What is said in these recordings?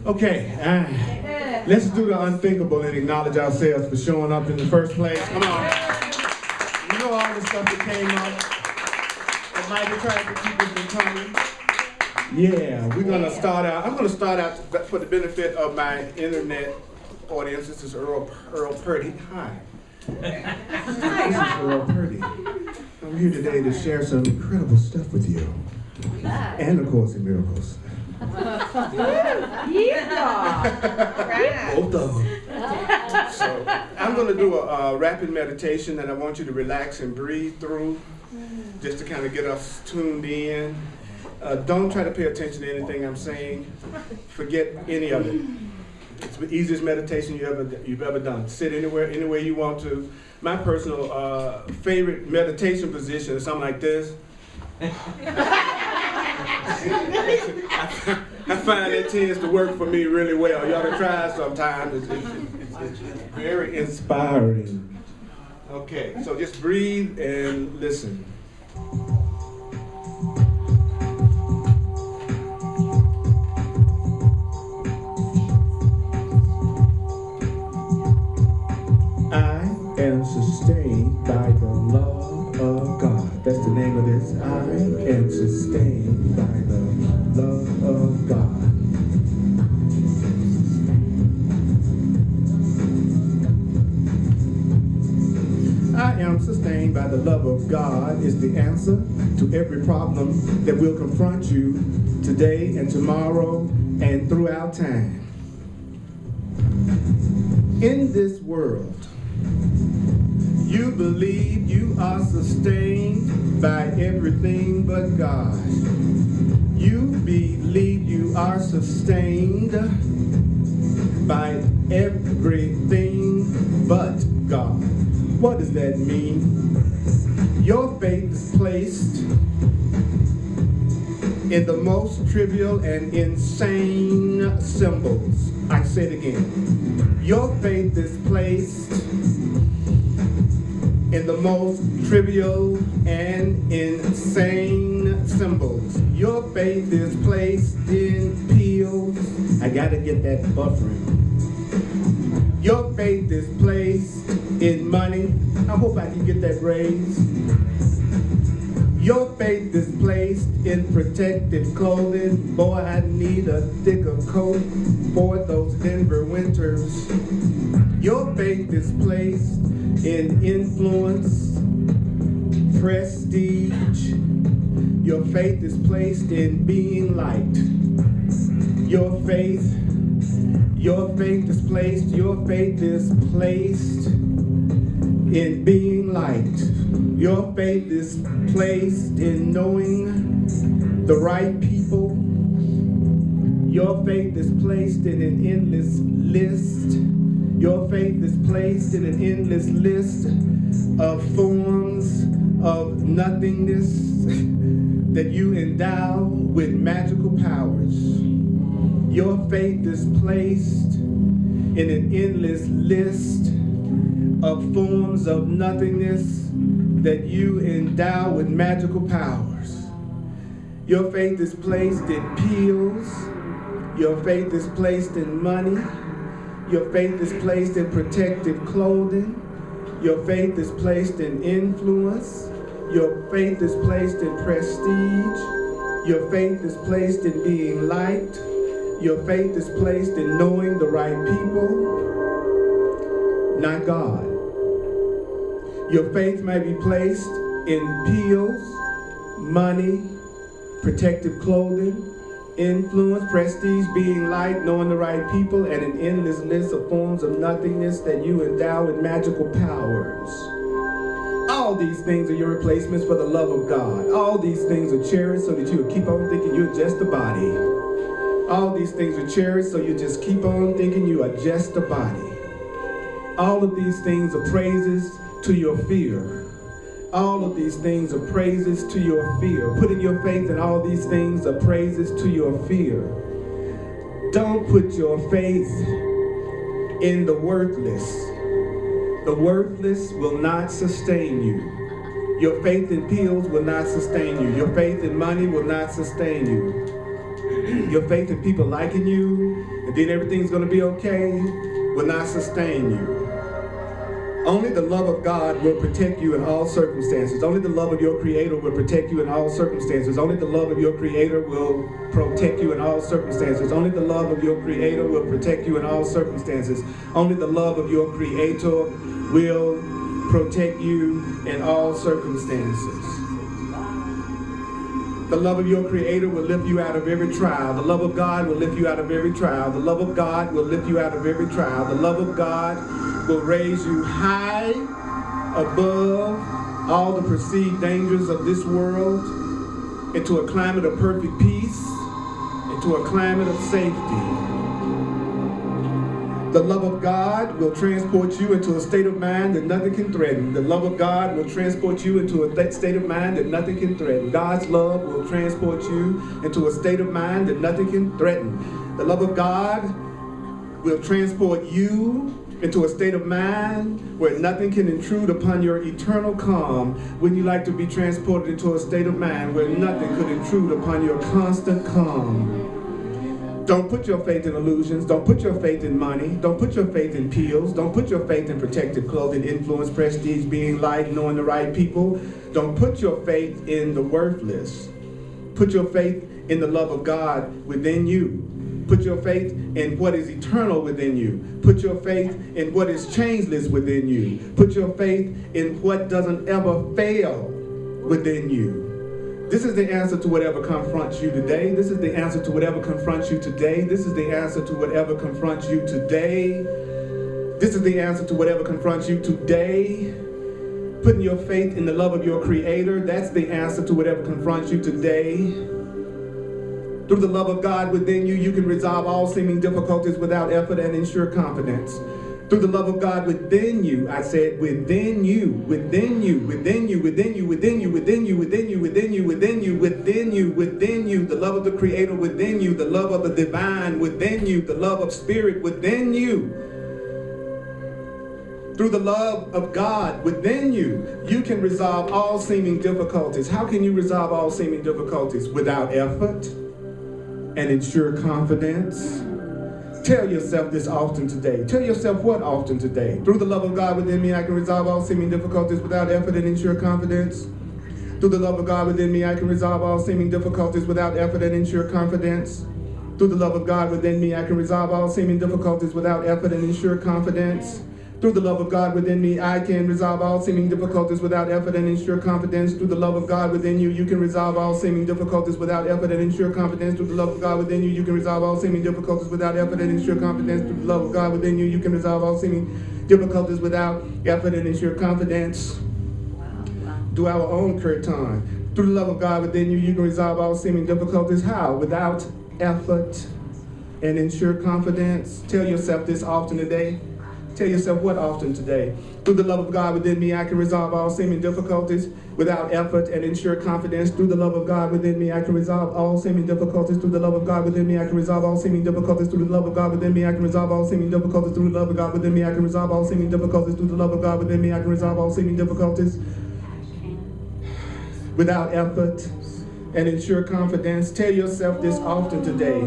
Okay, let's do the unthinkable and acknowledge ourselves for showing up in the first place. Come on. You know all the stuff that came up that might be trying to keep us from coming. Yeah, we're going to start out. I'm going to start out for the benefit of my internet audience. This is Earl Purdy. Hi. This is Earl Purdy. I'm here today to share some incredible stuff with you. And of course, in Miracles. Both of them. So I'm going to do a rapid meditation that I want you to relax and breathe through, just to kind of get us tuned in. Don't try to pay attention to anything I'm saying. Forget any of it. It's the easiest meditation you've ever done. Sit anywhere you want to. My personal favorite meditation position is something like this. I find it tends to work for me really well. You ought to try it sometime. It's very inspiring. Okay, so just breathe and listen. I am sustained by the love of God. That's the name of this. I am sustained by the love of God. I am sustained by the love of God is the answer to every problem that will confront you today and tomorrow and throughout time. In this world, you believe you are sustained by everything but God. You believe you are sustained by everything but God. What does that mean? Your faith is placed in the most trivial and insane symbols. I say it again. Your faith is placed in the most trivial and insane symbols. Your faith is placed in pills. I gotta get that buffering. Your faith is placed in money. I hope I can get that raise. Your faith is placed in protective clothing. Boy, I need a thicker coat for those Denver winters. Your faith is placed in influence, prestige. Your faith is placed in being liked. Your faith is placed in being liked. Your faith is placed in knowing the right people. Your faith is placed in an endless list. Your faith is placed in an endless list of forms of nothingness that you endow with magical powers. Your faith is placed in an endless list of forms of nothingness that you endow with magical powers. Your faith is placed in pills. Your faith is placed in money. Your faith is placed in protective clothing. Your faith is placed in influence. Your faith is placed in prestige. Your faith is placed in being liked. Your faith is placed in knowing the right people, not God. Your faith may be placed in pills, money, protective clothing, influence, prestige, being liked, knowing the right people, and an endless list of forms of nothingness that you endow with magical powers. All these things are your replacements for the love of God. All these things are cherished so that you will keep on thinking you're just a body. All these things are cherished so you just keep on thinking you are just a body. All of these things are praises to your fear. All of these things are praises to your fear. Putting your faith in all these things are praises to your fear. Don't put your faith in the worthless. The worthless will not sustain you. Your faith in pills will not sustain you. Your faith in money will not sustain you. Your faith in people liking you, and then everything's going to be okay, will not sustain you. Only the love of God will protect you in all circumstances. Only the love of your Creator will protect you in all circumstances. Only the love of your Creator will protect you in all circumstances. Only the love of your Creator will protect you in all circumstances. Only the love of your Creator will protect you in all circumstances. The love of your Creator will lift you out of every trial. The love of God will lift you out of every trial. The love of God will lift you out of every trial. The love of God will raise you high above all the perceived dangers of this world into a climate of perfect peace, into a climate of safety. The love of God will transport you into a state of mind that nothing can threaten. The love of God will transport you into a state of mind that nothing can threaten. God's love will transport you into a state of mind that nothing can threaten. The love of God will transport you into a state of mind where nothing can intrude upon your eternal calm. Wouldn't you like to be transported into a state of mind where nothing could intrude upon your constant calm? Don't put your faith in illusions. Don't put your faith in money. Don't put your faith in pills. Don't put your faith in protective clothing, influence, prestige, being liked, knowing the right people. Don't put your faith in the worthless. Put your faith in the love of God within you. Put your faith in what is eternal within you. Put your faith in what is changeless within you. Put your faith in what doesn't ever fail within you. This is the answer to whatever confronts you today. This is the answer to whatever confronts you today. This is the answer to whatever confronts you today. This is the answer to whatever confronts you today. Putting your faith in the love of your Creator, that's the answer to whatever confronts you today. Through the love of God within you, you can resolve all seeming difficulties without effort and ensure confidence. Through the love of God within you, I said within you, within you, within you, within you, within you, within you, within you, within you, within you, within you, within you, the love of the Creator within you, the love of the divine within you, the love of Spirit within you. Through the love of God within you, you can resolve all seeming difficulties. How can you resolve all seeming difficulties? Without effort and ensure confidence. Tell yourself this often today. Tell yourself what often today? Through the love of God within me, I can resolve all seeming difficulties without effort and ensure confidence. Through the love of God within me, I can resolve all seeming difficulties without effort and ensure confidence. Through the love of God within me, I can resolve all seeming difficulties without effort and ensure confidence. Through the love of God within me, I can resolve all seeming difficulties without effort and ensure confidence. Through the love of God within you, you can resolve all seeming difficulties without effort and ensure confidence. Through the love of God within you, you can resolve all seeming difficulties without effort and ensure confidence. Through the love of God within you, you can resolve all seeming difficulties without effort and ensure confidence. Do our own Kirtan. Through the love of God within you, you can resolve all seeming difficulties. How? Without effort and ensure confidence. Tell yourself this often today. Tell yourself what often today? Through the love of God within me, I can resolve all seeming difficulties without effort and ensure confidence. Through the love of God within me, I can resolve all seeming difficulties. Through the love of God within me, I can resolve all seeming difficulties. Through the love of God within me, I can resolve all seeming difficulties. Through the love of God within me, I can resolve all seeming difficulties. Through the love of God within me, I can resolve all seeming difficulties without effort and ensure confidence. Tell yourself this often today.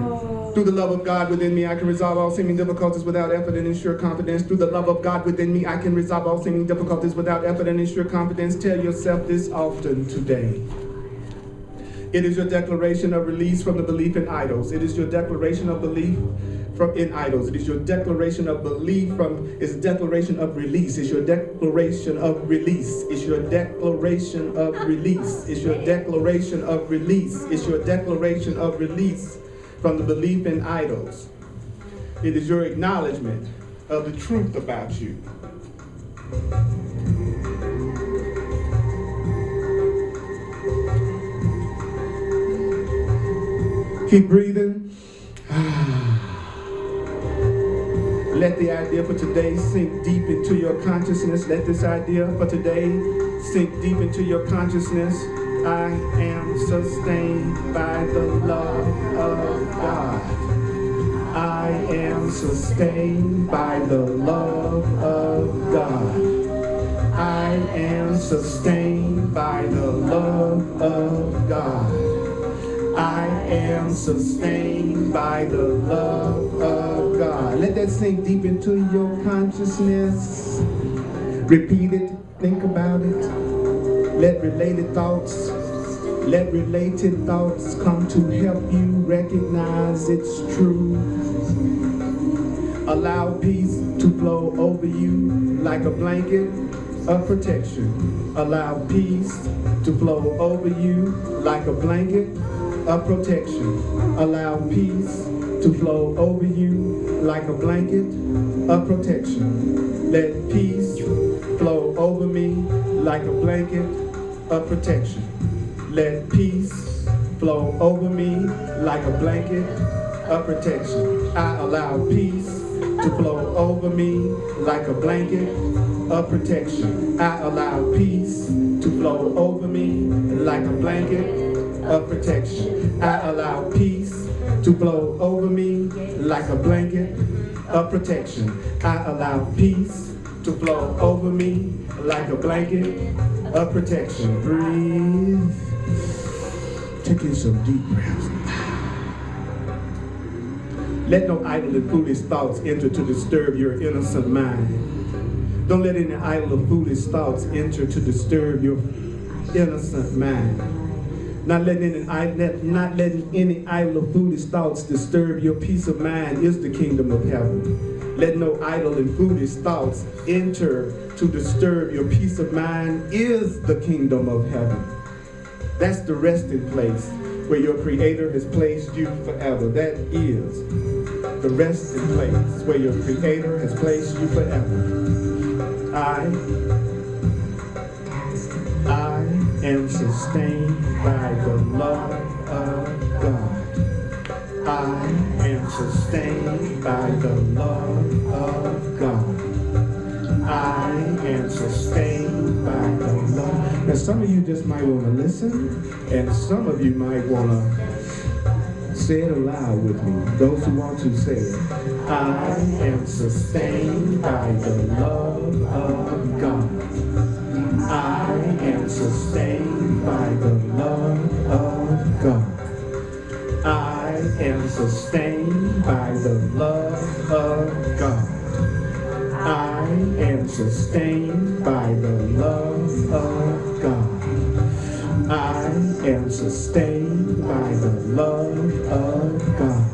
Through the love of God within me, I can resolve all seeming difficulties without effort and ensure confidence. Through the love of God within me, I can resolve all seeming difficulties without effort and ensure confidence. Tell yourself this often today. It is your declaration of release from the belief in idols. It is your declaration of belief in idols. It is your declaration of belief it's a declaration of release. It's your declaration of release. It's your declaration of release. It's your declaration of release. It's your declaration of release from the belief in idols. It is your acknowledgement of the truth about you. Keep breathing. Let the idea for today sink deep into your consciousness. Let this idea for today sink deep into your consciousness. I am sustained by the love of God. I am sustained by the love of God. I am sustained by the love of God. I am sustained by the love of God. Let that sink deep into your consciousness. Repeat it, think about it. Let related thoughts come to help you recognize it's true. Allow peace to flow over you like a blanket of protection. Allow peace to flow over you like a blanket of protection. Allow peace to flow over you like a blanket of protection. Let peace flow over me like a blanket of protection. Let peace flow over me like a blanket of protection. I allow peace to flow over me like a blanket of protection. I allow peace to flow over me like a blanket of protection. I allow peace to flow over me like a blanket of protection. I allow peace to flow over me like a blanket of protection. Breathe. Take in some deep breaths. Let no idle and foolish thoughts enter to disturb your innocent mind. Don't let any idle or foolish thoughts enter to disturb your innocent mind. Not letting any idle or foolish thoughts disturb your peace of mind is the kingdom of heaven. Let no idle and foolish thoughts enter to disturb your peace of mind is the kingdom of heaven. That's the resting place where your Creator has placed you forever. That is the resting place where your Creator has placed you forever. I am sustained by the love of God. I am sustained by the love of God. I am sustained by the love. Now some of you just might want to listen, and some of you might want to say it aloud with me. Those who want to say it. I am sustained by the love of God. I am sustained by the love of God. I am sustained by the love of God. I am sustained by the love of God. I am sustained by the love of God.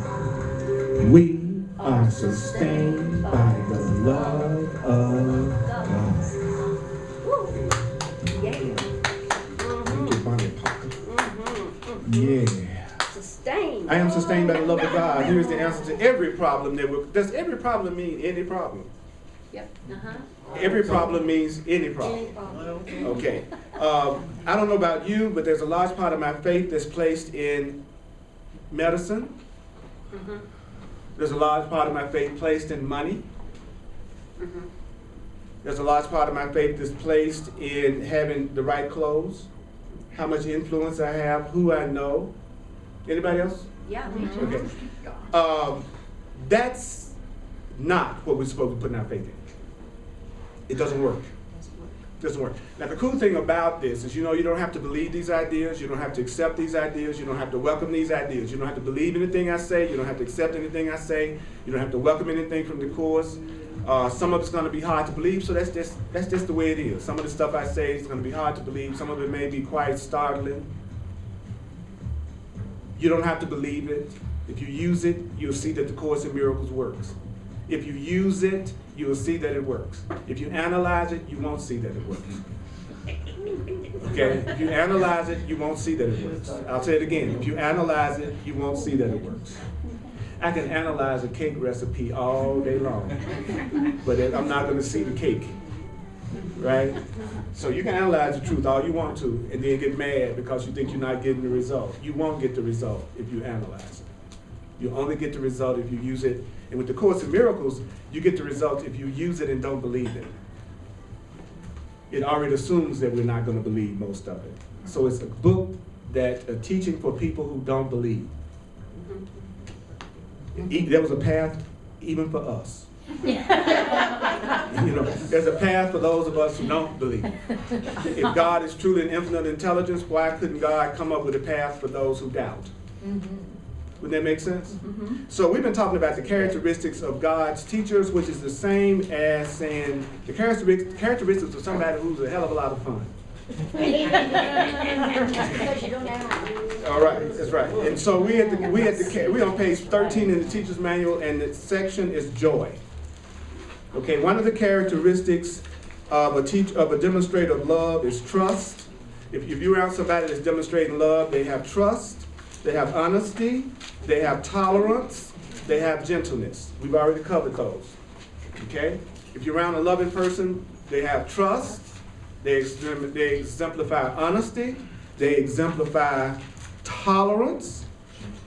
We are sustained by the love of God. Yeah. Sustained. I am sustained by the love of God. Here's the answer to every problem does every problem mean any problem? Yep. Every problem means any problem. Okay. I don't know about you, but there's a large part of my faith that's placed in medicine. There's a large part of my faith placed in money. There's a large part of my faith that's placed in having the right clothes, how much influence I have, who I know. Anybody else? Yeah, me too. Okay. That's not what we're supposed to put in our faith in. It doesn't work. It doesn't work. Now the cool thing about this is, you don't have to believe these ideas, you don't have to accept these ideas, you don't have to welcome these ideas, you don't have to believe anything I say, you don't have to accept anything I say, you don't have to welcome anything from the course. Some of it's going to be hard to believe, so that's just the way it is. Some of the stuff I say is going to be hard to believe, some of it may be quite startling. You don't have to believe it. If you use it, you'll see that the Course in Miracles works. If you use it, you will see that it works. If you analyze it, you won't see that it works. Okay? If you analyze it, you won't see that it works. I'll say it again. If you analyze it, you won't see that it works. I can analyze a cake recipe all day long, but I'm not going to see the cake. Right? So you can analyze the truth all you want to and then get mad because you think you're not getting the result. You won't get the result if you analyze it. You only get the result if you use it. And with the Course in Miracles, you get the result if you use it and don't believe it. It already assumes that we're not going to believe most of it. So it's a book that a teaching for people who don't believe. There was a path even for us. There's a path for those of us who don't believe. If God is truly an infinite intelligence, why couldn't God come up with a path for those who doubt? Would that make sense? So we've been talking about the characteristics of God's teachers, which is the same as saying the characteristics of somebody who's a hell of a lot of fun. All right, that's right. And so we on page 13 in the teacher's manual, and the section is joy. Okay, one of the characteristics of a demonstrator of love is trust. If you're around somebody that's demonstrating love, they have trust, they have honesty, they have tolerance, they have gentleness. We've already covered those. Okay? If you're around a loving person, they have trust, they exemplify honesty, they exemplify tolerance,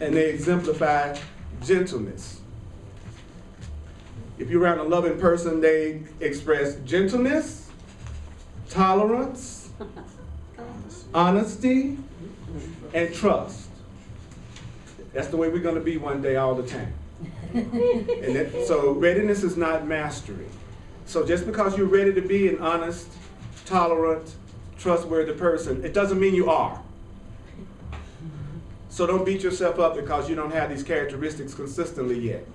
and they exemplify gentleness. If you're around a loving person, they express gentleness, tolerance, honesty, and trust. That's the way we're going to be one day all the time. So readiness is not mastery. So just because you're ready to be an honest, tolerant, trustworthy person, it doesn't mean you are. So don't beat yourself up because you don't have these characteristics consistently yet.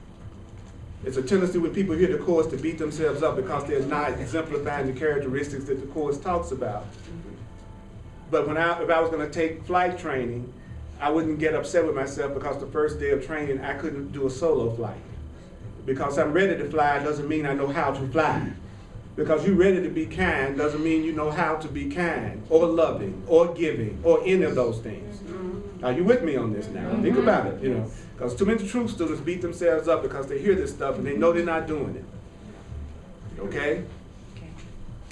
It's a tendency when people hear the course to beat themselves up because they're not exemplifying the characteristics that the course talks about. But if I was going to take flight training, I wouldn't get upset with myself because the first day of training I couldn't do a solo flight. Because I'm ready to fly doesn't mean I know how to fly. Because you're ready to be kind doesn't mean you know how to be kind or loving or giving or any of those things. Are you with me on this now? Think about it, you know. Because too many truth students beat themselves up because they hear this stuff and they know they're not doing it. Okay?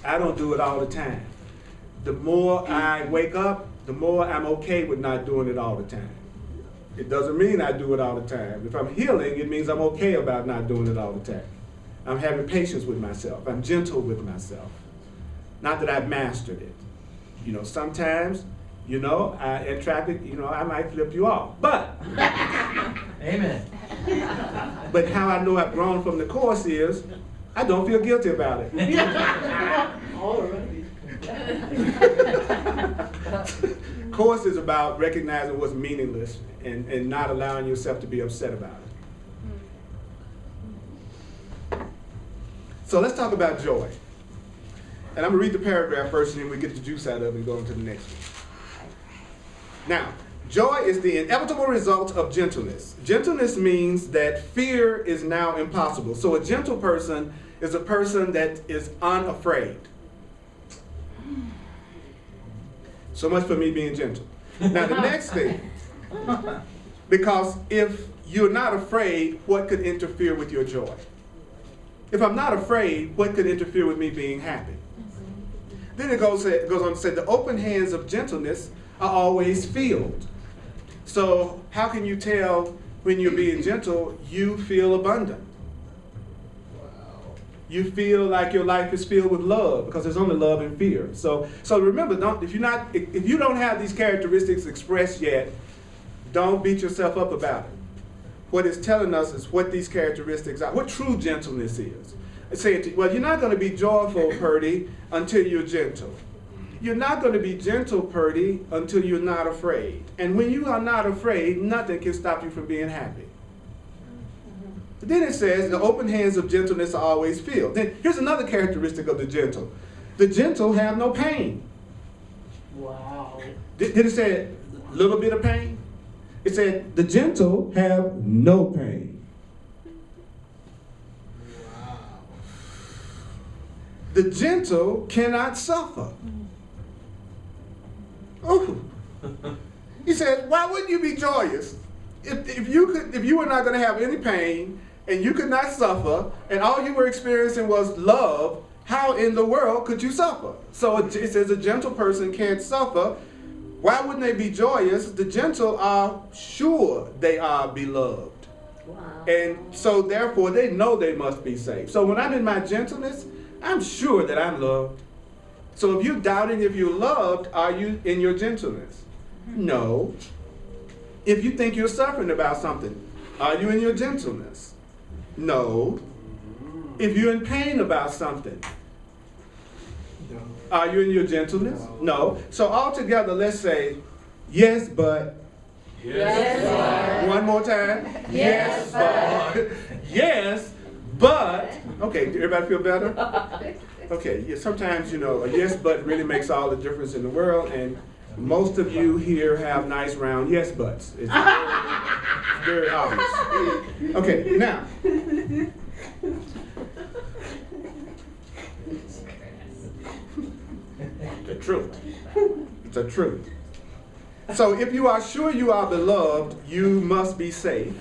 I don't do it all the time. The more I wake up, the more I'm okay with not doing it all the time. It doesn't mean I do it all the time. If I'm healing, it means I'm okay about not doing it all the time. I'm having patience with myself. I'm gentle with myself. Not that I've mastered it. You know, sometimes, you know, in traffic, you know, I might flip you off. But, amen. But how I know I've grown from the course is, I don't feel guilty about it. All right. Course is about recognizing what's meaningless and not allowing yourself to be upset about it. So let's talk about joy. And I'm going to read the paragraph first, and then we get the juice out of it and go into the next one. Now, joy is the inevitable result of gentleness. Gentleness means that fear is now impossible. So a gentle person is a person that is unafraid. So much for me being gentle. Now the next thing, because if you're not afraid, what could interfere with your joy? If I'm not afraid, what could interfere with me being happy? Then it goes on to say, the open hands of gentleness are always filled. So how can you tell when you're being gentle, you feel abundant? You feel like your life is filled with love because there's only love and fear. So remember, if you don't have these characteristics expressed yet, don't beat yourself up about it. What it's telling us is what these characteristics are, what true gentleness is. It's saying, well, you're not going to be joyful, Purdy, until you're gentle. You're not going to be gentle, Purdy, until you're not afraid. And when you are not afraid, nothing can stop you from being happy. Then it says, the open hands of gentleness are always filled. Then here's another characteristic of the gentle. The gentle have no pain. Wow. Did it say a little bit of pain? It said, the gentle have no pain. Wow. The gentle cannot suffer. Oh. He said, why wouldn't you be joyous? If you were not going to have any pain, and you could not suffer, and all you were experiencing was love, how in the world could you suffer? So it says a gentle person can't suffer. Why wouldn't they be joyous? The gentle are sure they are beloved. Wow. And so therefore they know they must be saved. So when I'm in my gentleness, I'm sure that I'm loved. So if you're doubting if you're loved, are you in your gentleness? No. If you think you're suffering about something, are you in your gentleness? No. If you're in pain about something, are you in your gentleness? No. So altogether, let's say, yes, but Yes, One more time. Yes, but. Yes, but. Okay, everybody feel better? Okay, yeah, sometimes, a yes, but really makes all the difference in the world, and most of you here have nice round yes, buts. It's very obvious. Okay, now. The truth. It's a truth. So if you are sure you are beloved, you must be safe.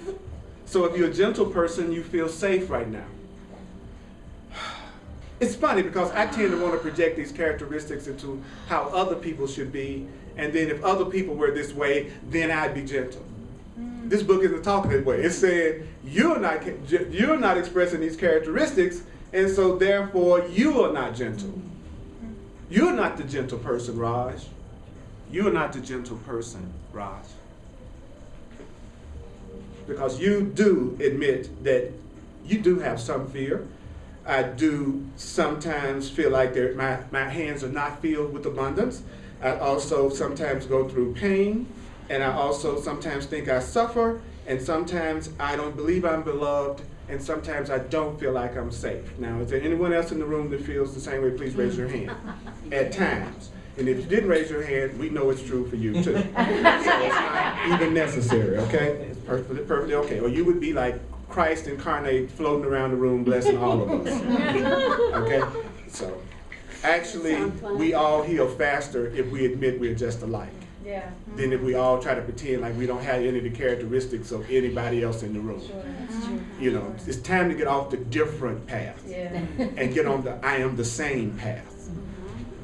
So if you're a gentle person, you feel safe right now. It's funny because I tend to want to project these characteristics into how other people should be, and then if other people were this way, then I'd be gentle. This book isn't talking that way. It's saying you're not expressing these characteristics, and so therefore you are not gentle. You're not the gentle person, Raj. You're not the gentle person, Raj. Because you do admit that you do have some fear. I do sometimes feel like my hands are not filled with abundance. I also sometimes go through pain, and I also sometimes think I suffer, and sometimes I don't believe I'm beloved, and sometimes I don't feel like I'm safe. Now, is there anyone else in the room that feels the same way? Please raise your hand. At times. And if you didn't raise your hand, we know it's true for you too. So it's not even necessary, okay? It's perfectly okay. Or you would be like Christ incarnate floating around the room blessing all of us. Okay? So actually, we all heal faster if we admit we're just alike. Yeah. Than if we all try to pretend like we don't have any of the characteristics of anybody else in the room. Sure. It's time to get off the different path and get on the I am the same path.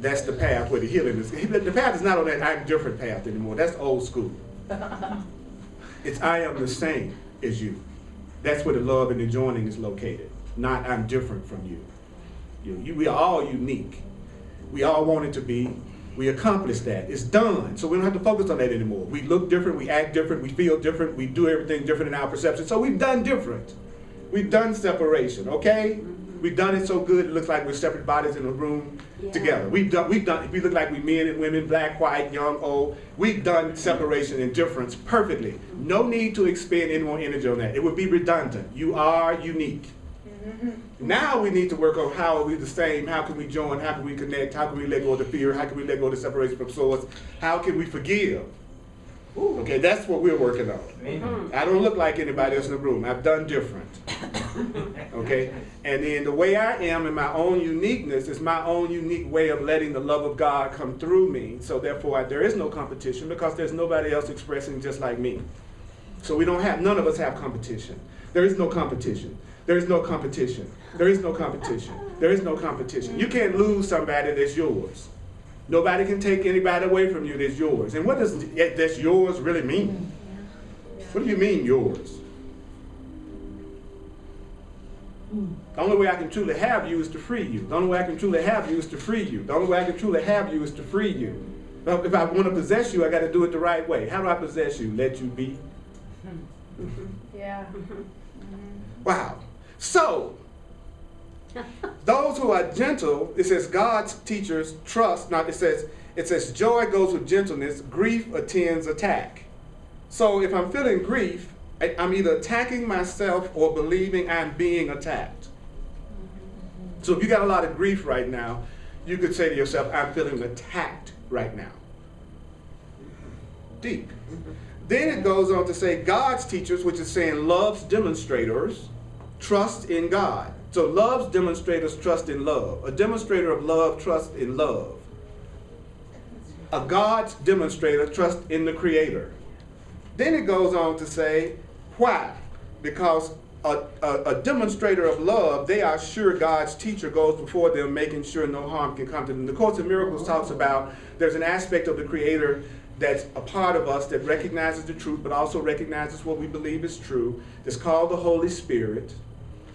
That's the path where the healing is. The path is not on that I'm different path anymore. That's old school. It's I am the same as you. That's where the love and the joining is located. Not I'm different from you. We are all unique. We all want it to be. We accomplished that. It's done. So we don't have to focus on that anymore. We look different, we act different, we feel different, we do everything different in our perception. So we've done different. We've done separation, okay? We've done it so good it looks like we're separate bodies in a room together. We've done, if we look like we men and women, black, white, young, old, we've done separation and difference perfectly. No need to expend any more energy on that. It would be redundant. You are unique. Now we need to work on how are we the same, how can we join, how can we connect, how can we let go of the fear, how can we let go of the separation from source, how can we forgive? Okay, that's what we're working on. I don't look like anybody else in the room. I've done different. Okay? And then the way I am in my own uniqueness is my own unique way of letting the love of God come through me. So therefore there is no competition because there's nobody else expressing just like me. So none of us have competition. There is no competition. There is no competition. There is no competition. There is no competition. You can't lose somebody that's yours. Nobody can take anybody away from you that's yours. And what does that's yours really mean? What do you mean yours? The only way I can truly have you is to free you. The only way I can truly have you is to free you. The only way I can truly have you is to free you. If I want to possess you, I got to do it the right way. How do I possess you? Let you be. Yeah. Wow. So, those who are gentle, it says God's teachers trust. Now it says joy goes with gentleness, grief attends attack. So if I'm feeling grief, I'm either attacking myself or believing I'm being attacked. So if you got a lot of grief right now, you could say to yourself, I'm feeling attacked right now. Deep. Then it goes on to say God's teachers, which is saying love's demonstrators, trust in God. So love's demonstrators trust in love. A demonstrator of love trusts in love. A God's demonstrator trusts in the Creator. Then it goes on to say, why? Because a demonstrator of love, they are sure God's teacher goes before them, making sure no harm can come to them. The Course in Miracles talks about there's an aspect of the Creator that's a part of us that recognizes the truth, but also recognizes what we believe is true. It's called the Holy Spirit.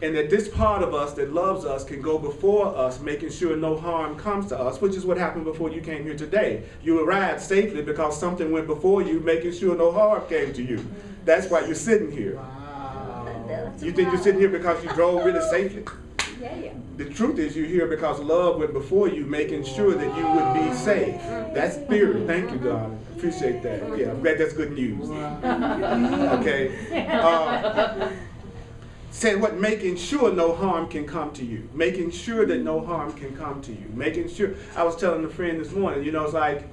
And that this part of us that loves us can go before us, making sure no harm comes to us, which is what happened before you came here today. You arrived safely because something went before you, making sure no harm came to you. That's why you're sitting here. Wow. You think you're sitting here because you drove really safely? Yeah. The truth is you're here because love went before you, making sure that you would be safe. That's spirit. Thank you, darling. Appreciate that. Yeah, I'm glad that's good news. Okay. Say what? Making sure no harm can come to you. Making sure that no harm can come to you. Making sure. I was telling a friend this morning, you know, it's like,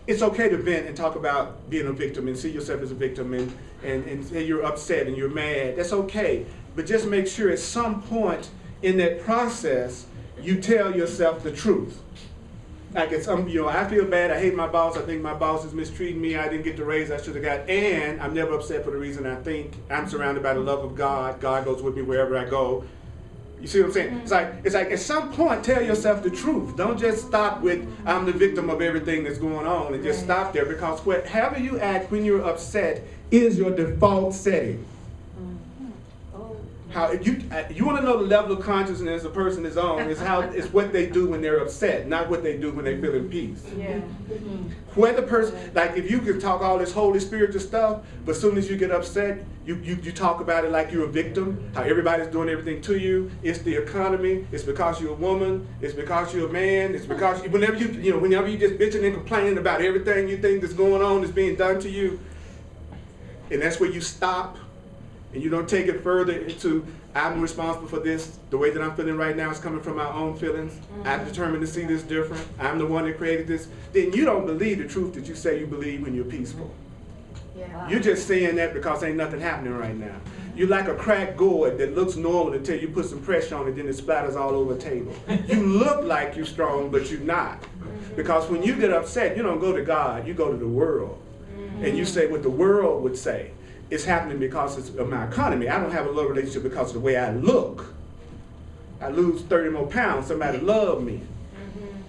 it's okay to vent and talk about being a victim and see yourself as a victim and you're upset and you're mad. That's okay. But just make sure at some point in that process, you tell yourself the truth. Like it's, you know, I feel bad, I hate my boss, I think my boss is mistreating me, I didn't get the raise I should have got, and I'm never upset for the reason I think. I'm surrounded by the love of God. God goes with me wherever I go. You see what I'm saying? It's like at some point, tell yourself the truth. Don't just stop with, I'm the victim of everything that's going on, and just stop there, because whatever you act when you're upset is your default setting. How you want to know the level of consciousness a person is on is what they do when they're upset, not what they do when they feel in peace. Yeah. Where the person, like if you can talk all this Holy Spiritual stuff, but as soon as you get upset, you talk about it like you're a victim, how everybody's doing everything to you. It's the economy. It's because you're a woman. It's because you're a man. It's because whenever you just bitching and complaining about everything you think that's going on is being done to you, and that's where you stop. And you don't take it further into, I'm responsible for this. The way that I'm feeling right now is coming from my own feelings. I'm determined to see this different. I'm the one that created this. Then you don't believe the truth that you say you believe when you're peaceful. Yeah. You're just saying that because ain't nothing happening right now. You're like a cracked gourd that looks normal until you put some pressure on it, then it splatters all over the table. You look like you're strong, but you're not. Because when you get upset, you don't go to God, you go to the world. And you say what the world would say. It's happening because of my economy. I don't have a love relationship because of the way I look. I lose 30 more pounds, somebody love me.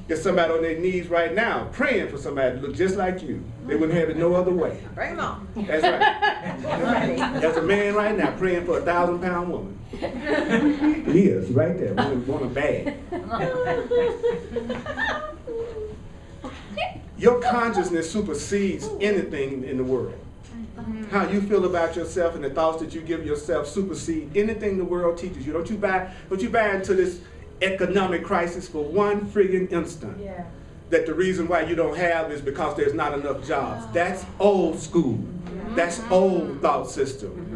There's somebody on their knees right now praying for somebody to look just like you. They wouldn't have it no other way. Bring them on. That's right. There's a man right now praying for a 1,000-pound woman. He is right there, want a bag. Your consciousness supersedes anything in the world. How you feel about yourself and the thoughts that you give yourself supersede anything the world teaches you. Don't you buy into this economic crisis for one friggin' instant. Yeah. That the reason why you don't have is because there's not enough jobs. That's old school. That's old thought system.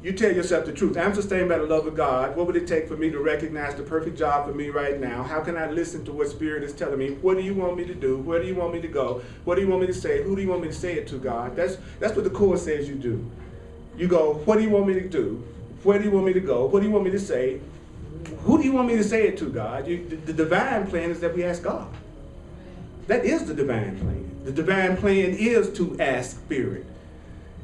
You tell yourself the truth. I'm sustained by the love of God. What would it take for me to recognize the perfect job for me right now? How can I listen to what Spirit is telling me? What do you want me to do? Where do you want me to go? What do you want me to say? Who do you want me to say it to, God? That's what the Course says you do. You go, what do you want me to do? Where do you want me to go? What do you want me to say? Who do you want me to say it to, God? The divine plan is that we ask God. That is the divine plan. The divine plan is to ask Spirit.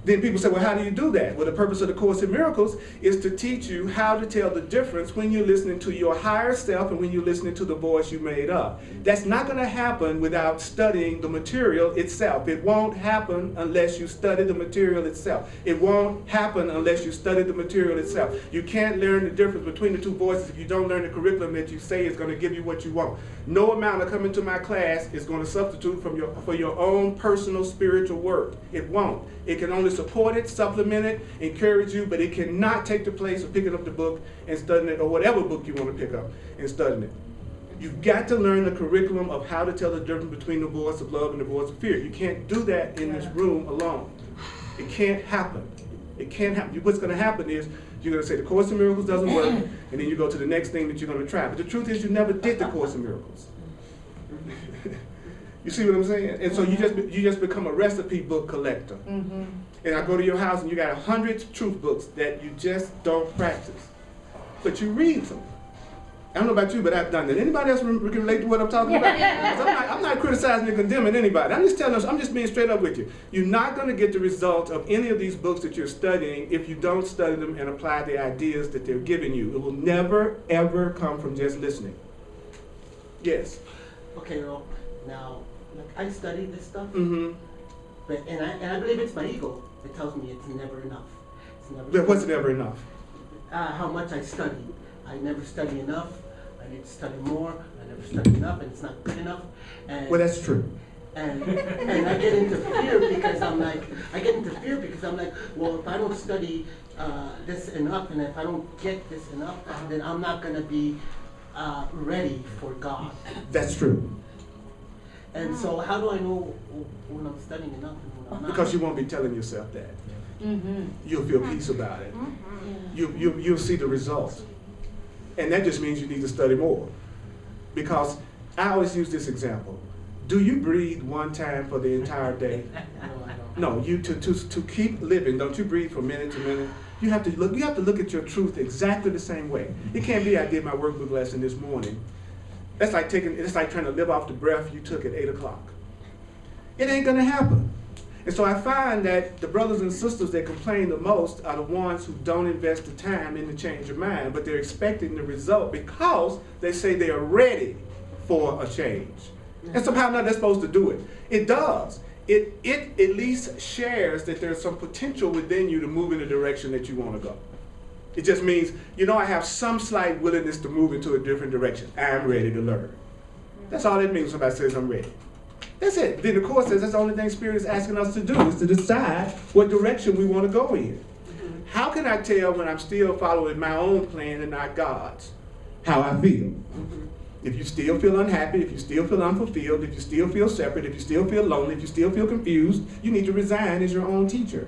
Then people say, well, how do you do that? Well, the purpose of the Course in Miracles is to teach you how to tell the difference when you're listening to your higher self and when you're listening to the voice you made up. That's not going to happen without studying the material itself. It won't happen unless you study the material itself. It won't happen unless you study the material itself. You can't learn the difference between the two voices if you don't learn the curriculum that you say is going to give you what you want. No amount of coming to my class is going to substitute for your own personal spiritual work. It won't. It can only support it, supplement it, encourage you, but it cannot take the place of picking up the book and studying it, or whatever book you want to pick up and studying it. You've got to learn the curriculum of how to tell the difference between the voice of love and the voice of fear. You can't do that in this room alone. It can't happen. It can't happen. What's going to happen is you're going to say the Course in Miracles doesn't work, and then you go to the next thing that you're going to try. But the truth is you never did the Course in Miracles. You see what I'm saying? And so you just become a recipe book collector. And I go to your house and you got 100 truth books that you just don't practice. But you read them. I don't know about you, but I've done that. Anybody else can relate to what I'm talking about? I'm not criticizing and condemning anybody. I'm just telling us, I'm just being straight up with you. You're not going to get the result of any of these books that you're studying if you don't study them and apply the ideas that they're giving you. It will never, ever come from just listening. Yes? Okay, well, now, like, I study this stuff, but I believe it's my ego that tells me it's never enough. It's never What's never enough? How much I study. I never study enough. I need to study more. I never study enough, and it's not good enough. And, well, that's true. And I get into fear because I'm like, well, if I don't study this enough, and if I don't get this enough, then I'm not going to be ready for God. That's true. And so how do I know when I'm studying enough and when I'm not? Because you won't be telling yourself that. You'll feel peace about it. You'll see the results. And that just means you need to study more. Because I always use this example. Do you breathe one time for the entire day? No, you to keep living, don't you breathe from minute to minute? You have to look at your truth exactly the same way. It can't be I did my workbook lesson this morning. It's like trying to live off the breath you took at 8 o'clock. It ain't gonna happen. And so I find that the brothers and sisters that complain the most are the ones who don't invest the time in the change of mind, but they're expecting the result because they say they are ready for a change. And somehow or another they're supposed to do it. It does. It at least shares that there's some potential within you to move in the direction that you want to go. It just means, I have some slight willingness to move into a different direction. I'm ready to learn. That's all it means when somebody says I'm ready. That's it. Then the Course says that's the only thing Spirit is asking us to do, is to decide what direction we want to go in. How can I tell when I'm still following my own plan and not God's? How I feel. If you still feel unhappy, if you still feel unfulfilled, if you still feel separate, if you still feel lonely, if you still feel confused, you need to resign as your own teacher.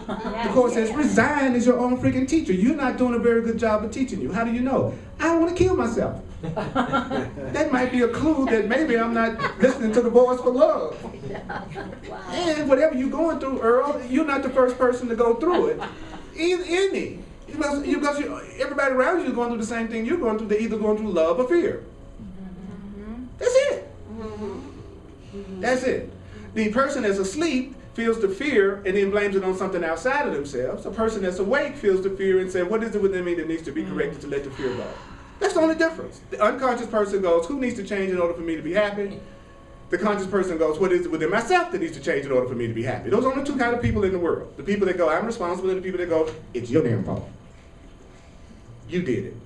The Course says resign as your own freaking teacher. You're not doing a very good job of teaching you. How do you know? I don't want to kill myself. That might be a clue that maybe I'm not listening to the voice for love. Wow. And whatever you're going through, Earl, you're not the first person to go through it. Any. Because everybody around you is going through the same thing you're going through. They're either going through love or fear. That's it. That's it. The person that's asleep feels the fear and then blames it on something outside of themselves. A person that's awake feels the fear and says, what is it within me that needs to be corrected to let the fear go? That's the only difference. The unconscious person goes, who needs to change in order for me to be happy? The conscious person goes, what is it within myself that needs to change in order for me to be happy? Those are only two kinds of people in the world. The people that go, I'm responsible, and the people that go, it's your damn fault. You did it.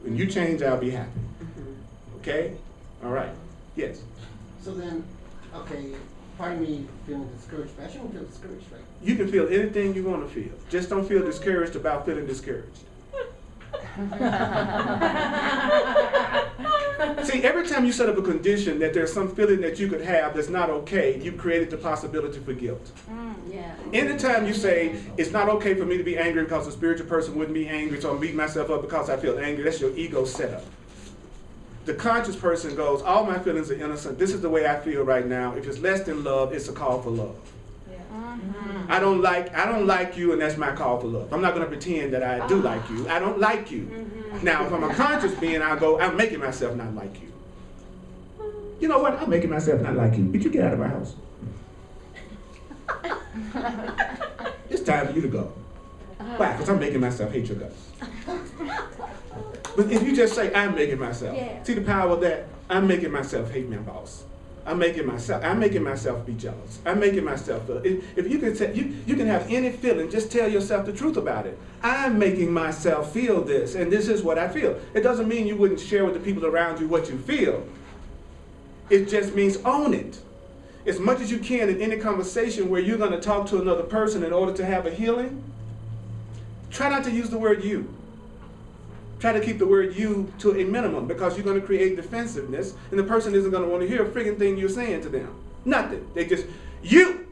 When you change, I'll be happy. Okay? All right. Yes. So then, okay, part of me feeling discouraged, but I shouldn't feel discouraged, right? You can feel anything you want to feel. Just don't feel discouraged about feeling discouraged. See, every time you set up a condition that there's some feeling that you could have that's not okay, you've created the possibility for guilt. Anytime you say, it's not okay for me to be angry because a spiritual person wouldn't be angry, so I'm beating myself up because I feel angry, that's your ego setup. The conscious person goes, all my feelings are innocent. This is the way I feel right now. If it's less than love, it's a call for love. I don't like you, and that's my call for love. I'm not going to pretend that I do like you. I don't like you. Now, if I'm a conscious being, I'll go, I'm making myself not like you. You know what? I'm making myself not like you. But you get out of my house. It's time for you to go. Why? Because I'm making myself hate your guts. But if you just say, I'm making myself, see the power of that? I'm making myself hate my boss. I'm making myself be jealous. I'm making myself feel. If you can say, you can have any feeling, just tell yourself the truth about it. I'm making myself feel this, and this is what I feel. It doesn't mean you wouldn't share with the people around you what you feel. It just means own it. As much as you can in any conversation where you're going to talk to another person in order to have a healing, try not to use the word you. Try to keep the word you to a minimum, because you're going to create defensiveness, and the person isn't going to want to hear a friggin' thing you're saying to them. Nothing. They just, you!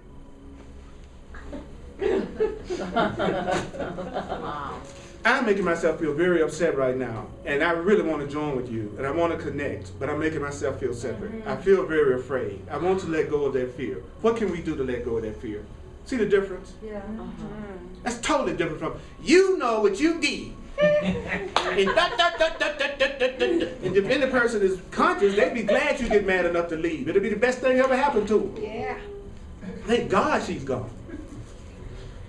I'm making myself feel very upset right now, and I really want to join with you, and I want to connect, but I'm making myself feel separate. I feel very afraid. I want to let go of that fear. What can we do to let go of that fear? See the difference? Yeah. That's totally different from, you know what you did. And if any person is conscious, they'd be glad you get mad enough to leave. It'll be the best thing ever happened to them. Yeah. Thank God she's gone.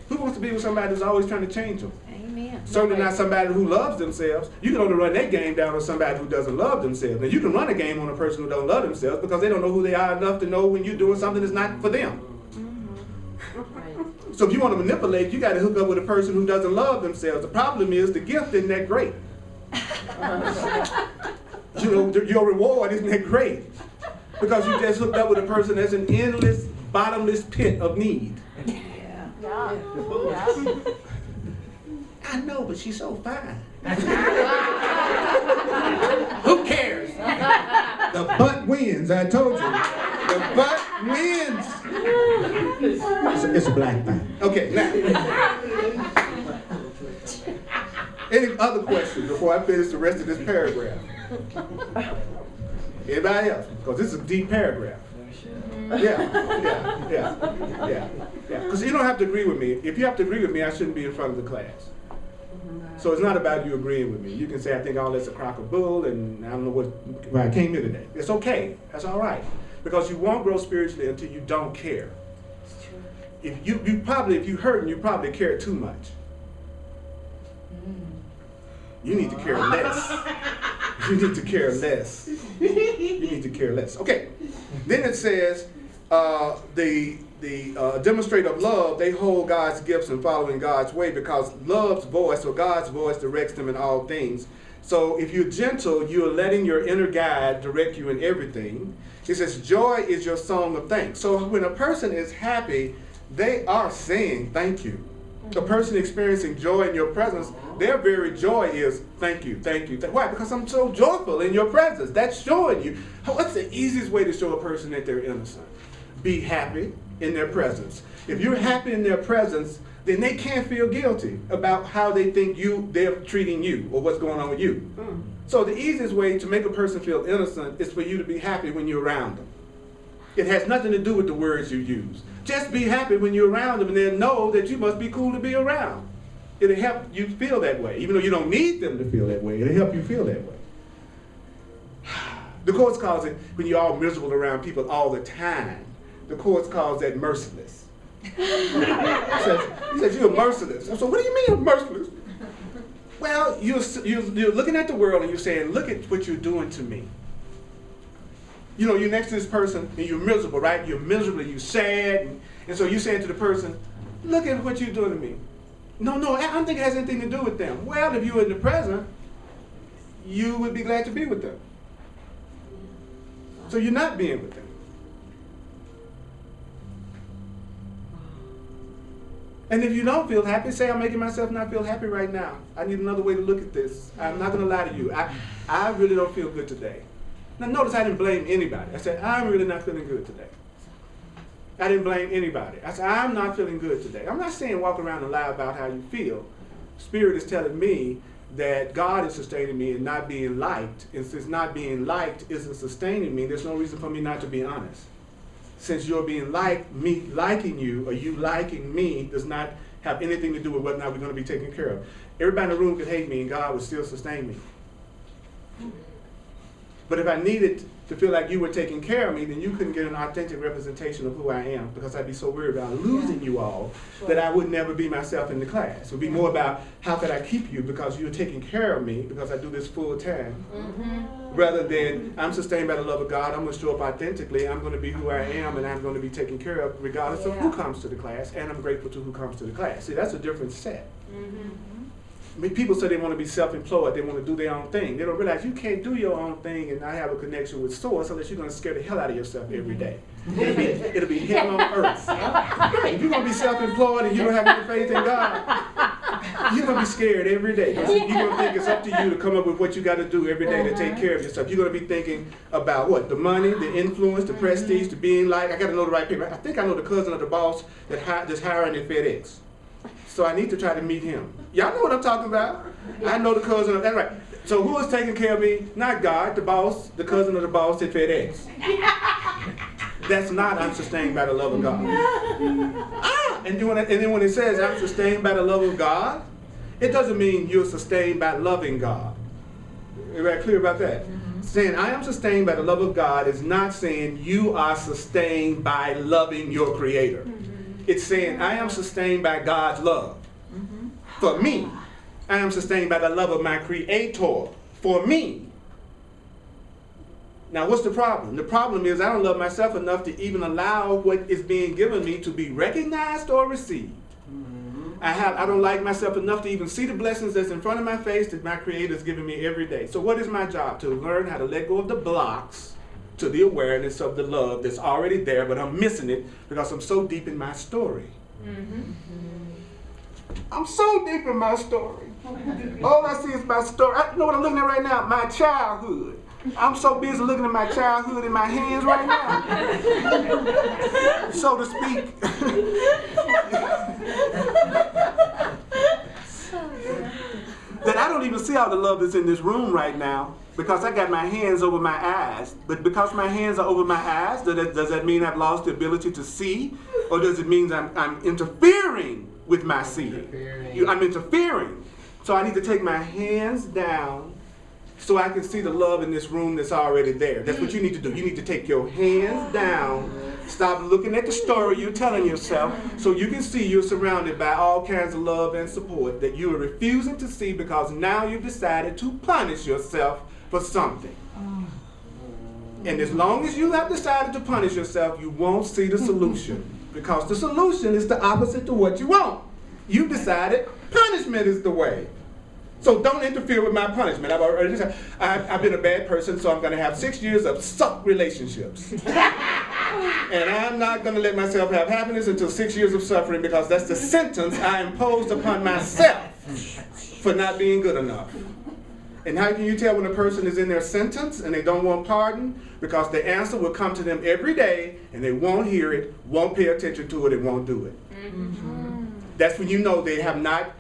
Who wants to be with somebody who's always trying to change them? Amen. Certainly not somebody who loves themselves. You can only run that game down on somebody who doesn't love themselves. Now you can run a game on a person who don't love themselves because they don't know who they are enough to know when you're doing something that's not for them. So if you want to manipulate, you got to hook up with a person who doesn't love themselves. The problem is the gift isn't that great. Your reward isn't that great. Because you just hooked up with a person that's an endless, bottomless pit of need. Yeah. I know, but she's so fine. Who cares? The butt wins, I told you. The butt wins. It's a black thing. Okay, now. Any other questions before I finish the rest of this paragraph? Anybody else? Because this is a deep paragraph. Yeah. Because you don't have to agree with me. If you have to agree with me, I shouldn't be in front of the class. So it's not about you agreeing with me. You can say, I think all that's a crock of bull, and I don't know why I came here today. It's okay. That's all right. Because you won't grow spiritually until you don't care. It's true. If you hurt, you probably care too much. You need to care less. You need to care less. You need to care less. Okay. Then it says, the demonstrator of love, they hold God's gifts and following God's way, because love's voice, or God's voice, directs them in all things. So if you're gentle, you're letting your inner guide direct you in everything. It says, joy is your song of thanks. So when a person is happy, they are saying thank you. A person experiencing joy in your presence, their very joy is thank you, thank you. Why? Because I'm so joyful in your presence. That's showing you. What's the easiest way to show a person that they're innocent? Be happy in their presence. If you're happy in their presence, then they can't feel guilty about how they think they're treating you or what's going on with you. So the easiest way to make a person feel innocent is for you to be happy when you're around them. It has nothing to do with the words you use. Just be happy when you're around them, and they'll know that you must be cool to be around. It'll help you feel that way. Even though you don't need them to feel that way, it'll help you feel that way. The Course calls it, when you're all miserable around people all the time, the Course calls that merciless. He says you're merciless. So what do you mean you're merciless? Well, you're looking at the world and you're saying, look at what you're doing to me. You know, you're next to this person and you're miserable, right? You're miserable, you're sad. And so you're saying to the person, look at what you're doing to me. No, I don't think it has anything to do with them. Well, if you were in the present, you would be glad to be with them. So you're not being with them. And if you don't feel happy, say, I'm making myself not feel happy right now. I need another way to look at this. I'm not going to lie to you. I really don't feel good today. Now notice I didn't blame anybody. I said, I'm really not feeling good today. I didn't blame anybody. I said, I'm not feeling good today. I'm not saying walk around and lie about how you feel. Spirit is telling me that God is sustaining me and not being liked. And since not being liked isn't sustaining me, there's no reason for me not to be honest. Since you're being liked, me liking you or you liking me does not have anything to do with whether or not we're going to be taken care of. Everybody in the room could hate me and God would still sustain me. But if I needed to feel like you were taking care of me, then you couldn't get an authentic representation of who I am, because I'd be so worried about losing you all that I would never be myself in the class. It would be more about how could I keep you because you're taking care of me because I do this full time. Rather than I'm sustained by the love of God, I'm going to show up authentically, I'm going to be who I am, and I'm going to be taken care of regardless of who comes to the class, and I'm grateful to who comes to the class. See, that's a different set. I mean, people say they want to be self-employed, they want to do their own thing. They don't realize you can't do your own thing and not have a connection with Source unless you're going to scare the hell out of yourself every day. It'll be hell on earth. Right. If you're going to be self-employed and you don't have any faith in God, you're going to be scared every day. You're going to think it's up to you to come up with what you got to do every day to take care of yourself. You're going to be thinking about what? The money, the influence, the prestige, the being like, I got to know the right people. I think I know the cousin of the boss that's hiring at FedEx. So I need to try to meet him. Y'all know what I'm talking about. I know the cousin of, that's right. So who is taking care of me? Not God, the boss, the cousin of the boss at FedEx. That's not I'm sustained by the love of God. And then when it says I'm sustained by the love of God, it doesn't mean you're sustained by loving God. Everybody clear about that? Saying I am sustained by the love of God is not saying you are sustained by loving your Creator. It's saying I am sustained by God's love. For me, I am sustained by the love of my Creator. For me. Now what's the problem? The problem is I don't love myself enough to even allow what is being given me to be recognized or received. I don't like myself enough to even see the blessings that's in front of my face that my Creator is giving me every day. So what is my job? To learn how to let go of the blocks to the awareness of the love that's already there, but I'm missing it because I'm so deep in my story. I'm so deep in my story. All I see is my story. You know what I'm looking at right now? My childhood. I'm so busy looking at my childhood in my hands right now, so to speak. That I don't even see all the love that's in this room right now because I got my hands over my eyes. But because my hands are over my eyes, does that mean I've lost the ability to see? Or does it mean I'm interfering with my seeing? I'm interfering. So I need to take my hands down so I can see the love in this room that's already there. That's what you need to do. You need to take your hands down, stop looking at the story you're telling yourself, so you can see you're surrounded by all kinds of love and support that you are refusing to see because now you've decided to punish yourself for something. And as long as you have decided to punish yourself, you won't see the solution because the solution is the opposite to what you want. You've decided punishment is the way. So don't interfere with my punishment. I've already said I've been a bad person, so I'm going to have 6 years of suck relationships. And I'm not going to let myself have happiness until 6 years of suffering because that's the sentence I imposed upon myself for not being good enough. And how can you tell when a person is in their sentence and they don't want pardon? Because the answer will come to them every day and they won't hear it, won't pay attention to it, and won't do it. That's when you know they have not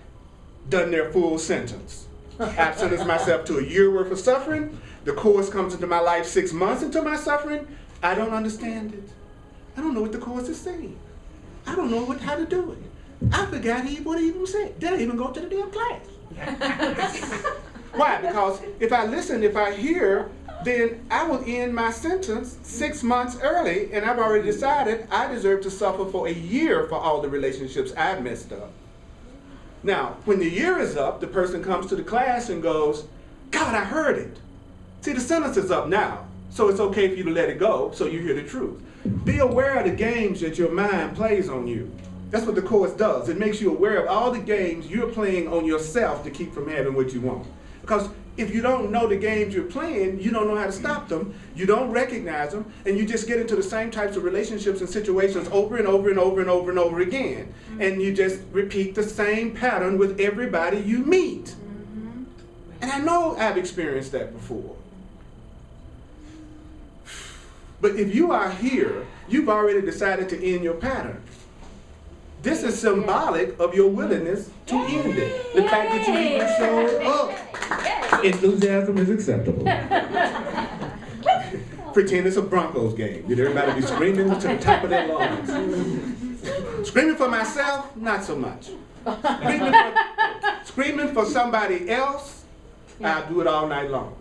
done their full sentence. I've sentenced myself to a year worth of suffering. The Course comes into my life 6 months into my suffering. I don't understand it. I don't know what the Course is saying. I don't know how to do it. I forgot what he even said. Didn't even go to the damn class. Why? Because if I listen, if I hear, then I will end my sentence 6 months early, and I've already decided I deserve to suffer for a year for all the relationships I've messed up. Now, when the year is up, the person comes to the class and goes, God, I heard it. See, the sentence is up now, so it's okay for you to let it go so you hear the truth. Be aware of the games that your mind plays on you. That's what the Course does. It makes you aware of all the games you're playing on yourself to keep from having what you want. Because if you don't know the games you're playing, you don't know how to stop them, you don't recognize them, and you just get into the same types of relationships and situations over and over and over and over and over again. And you just repeat the same pattern with everybody you meet. And I know I've experienced that before. But if you are here, you've already decided to end your pattern. This is symbolic of your willingness to end it. The fact that you even showed up. Enthusiasm is acceptable. Pretend it's a Broncos game. Did everybody be screaming to the top of their lungs? Screaming for myself, not so much. Screaming for somebody else, I'll do it all night long.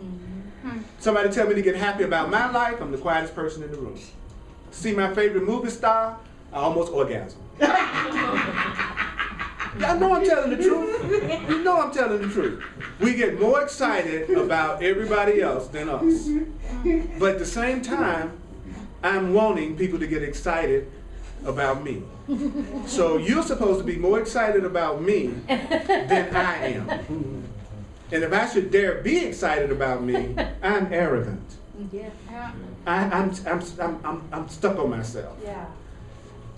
Somebody tell me to get happy about my life, I'm the quietest person in the room. See my favorite movie star, I almost orgasm. Y'all know I'm telling the truth. You know I'm telling the truth. We get more excited about everybody else than us. But at the same time, I'm wanting people to get excited about me. So you're supposed to be more excited about me than I am. And if I should dare be excited about me, I'm arrogant. I'm stuck on myself.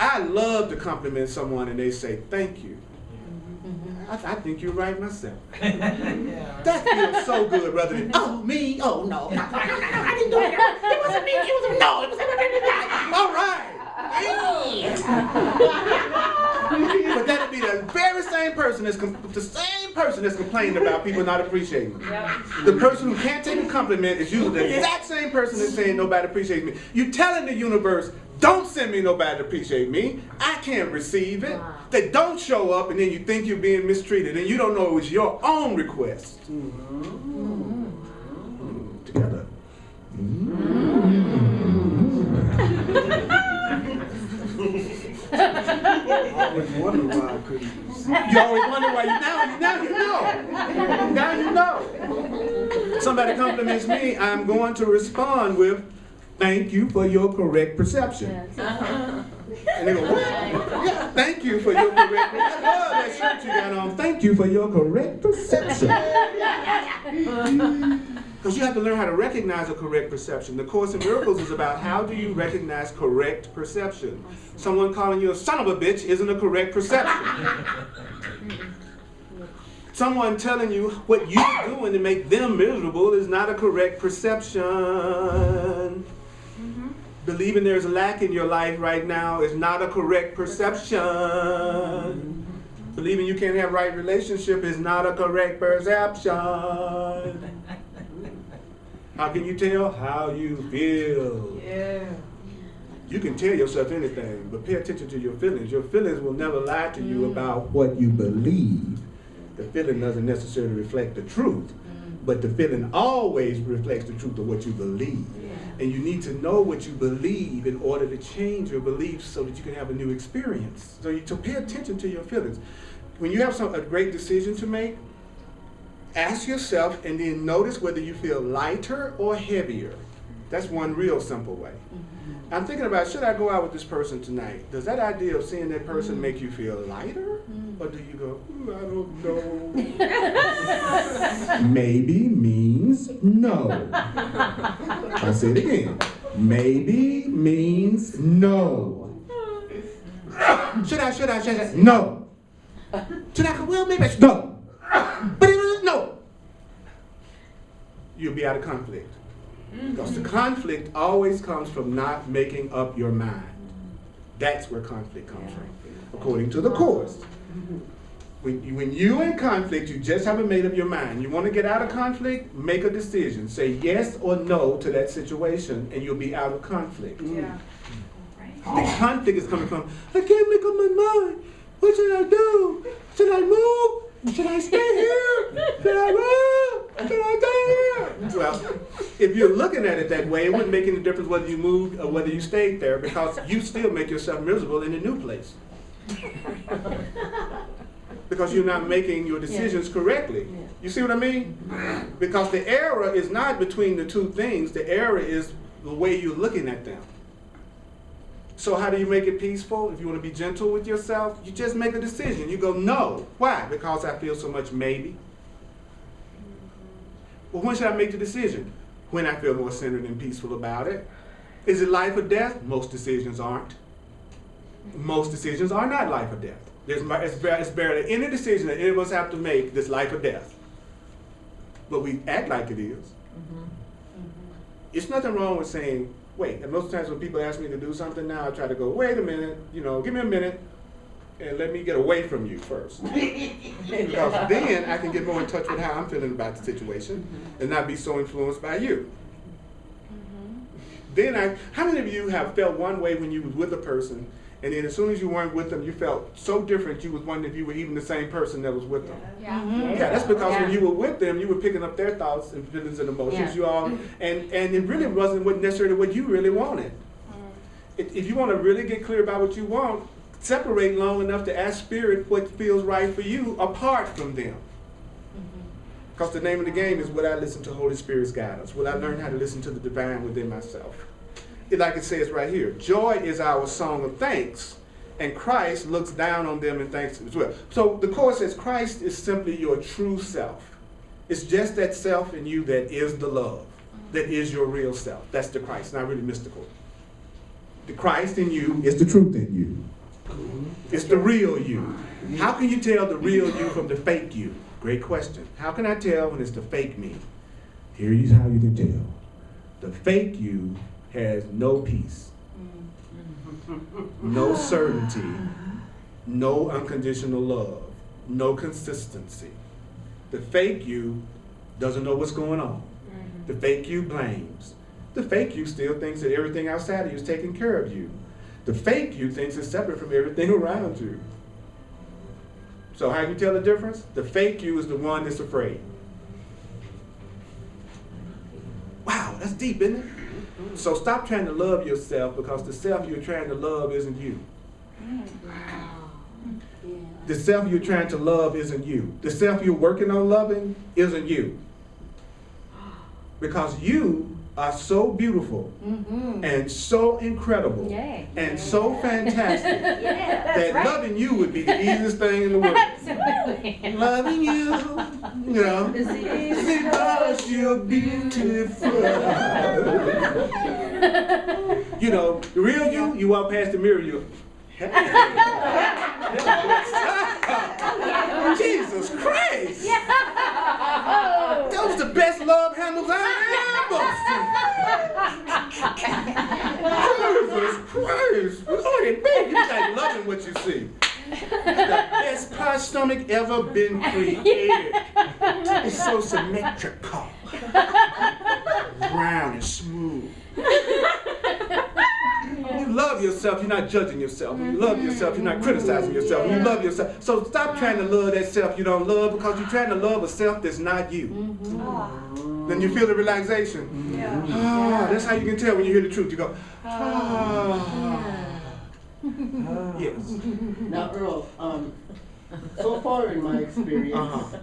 I love to compliment someone and they say, thank you. I think you're right myself. That feels so good rather than, oh, me, oh, no, I didn't do it. It wasn't me, it was no, it was all right. But that'd be the very same person that's complaining about people not appreciating me. The person who can't take a compliment is usually the exact same person that's saying nobody appreciates me. You're telling the universe, don't send me nobody to appreciate me. I can't receive it. They don't show up and then you think you're being mistreated and you don't know it was your own request. Together. I always wonder why I couldn't. You always wonder why now you know. Now you know. Somebody compliments me, I'm going to respond with, thank you for your correct perception. And they go, what? Yeah, thank you for your correct perception. I love that shirt you got on. Thank you for your correct perception. Because you have to learn how to recognize a correct perception. The Course in Miracles is about how do you recognize correct perception. Someone calling you a son of a bitch isn't a correct perception. Someone telling you what you're doing to make them miserable is not a correct perception. Believing there's lack in your life right now is not a correct perception. Believing you can't have right relationship is not a correct perception. How can you tell? How you feel. Yeah. You can tell yourself anything, but pay attention to your feelings. Your feelings will never lie to you about what you believe. The feeling doesn't necessarily reflect the truth, but the feeling always reflects the truth of what you believe. And you need to know what you believe in order to change your beliefs so that you can have a new experience. So you to pay attention to your feelings. When you have a great decision to make, ask yourself and then notice whether you feel lighter or heavier. That's one real simple way. I'm thinking about, should I go out with this person tonight? Does that idea of seeing that person make you feel lighter? Or do you go, ooh, I don't know? Maybe means no. I'll say it again. Maybe means no. Should I? No. Should I? Well, maybe I should. No. But it was no. You'll be out of conflict. Because the conflict always comes from not making up your mind. That's where conflict comes from, according to the Course. When you're in conflict, you just haven't made up your mind. You want to get out of conflict? Make a decision. Say yes or no to that situation, and you'll be out of conflict. Yeah. The conflict is coming from, I can't make up my mind. What should I do? Should I move? Should I stay here? Should I run? Should I stay here? Well, if you're looking at it that way, it wouldn't make any difference whether you moved or whether you stayed there, because you still make yourself miserable in a new place. Because you're not making your decisions correctly. You see what I mean? Because the error is not between the two things. The error is the way you're looking at them. So how do you make it peaceful? If you want to be gentle with yourself, you just make a decision. You go, no. Why? Because I feel so much maybe. Well, when should I make the decision? When I feel more centered and peaceful about it. Is it life or death? Most decisions aren't. Most decisions are not life or death. It's barely any decision that any of us have to make that's life or death. But we act like it is. It's nothing wrong with saying, wait. And most times when people ask me to do something now, I try to go, wait a minute, give me a minute, and let me get away from you first. Because then I can get more in touch with how I'm feeling about the situation and not be so influenced by you. Then how many of you have felt one way when you was with a person, and then as soon as you weren't with them, you felt so different, you was wondering if you were even the same person that was with them? Yeah, that's because when you were with them, you were picking up their thoughts and feelings and emotions. And it really wasn't necessarily what you really wanted. If you want to really get clear about what you want, separate long enough to ask Spirit what feels right for you apart from them. Because the name of the game is, will I listen to Holy Spirit's guidance? Will I learn how to listen to the divine within myself? Like it says right here, joy is our song of thanks, and Christ looks down on them and thanks as well. So the Course says Christ is simply your true self. It's just that self in you that is the love, that is your real self. That's the Christ, not really mystical. The Christ in you is the truth in you. It's the real you. How can you tell the real you from the fake you? Great question. How can I tell when it's the fake me? Here's how you can tell. The fake you has no peace, no certainty, no unconditional love, no consistency. The fake you doesn't know what's going on. The fake you blames. The fake you still thinks that everything outside of you is taking care of you. The fake you thinks it's separate from everything around you. So how can you tell the difference? The fake you is the one that's afraid. Wow, that's deep, isn't it? So stop trying to love yourself, because the self you're trying to love isn't you. The self you're trying to love isn't you. The self you're working on loving isn't you. Because you are so beautiful and so incredible and so fantastic that loving you would be the easiest thing in the world. loving you, you know, because you're beautiful. You know, the real you walk past the mirror, you, hey. Jesus Christ! That was the best love handles I ever seen. Jesus Christ! Lord, it made you like loving what you see. The best pie stomach ever been created. It's so symmetrical. Brown and smooth. When you love yourself, you're not judging yourself. When you love yourself, you're not criticizing yourself. When you love yourself. So stop trying to love that self you don't love, because you're trying to love a self that's not you. Then you feel the relaxation. That's how you can tell when you hear the truth. You go, yes. Now, Earl, so far in my experience,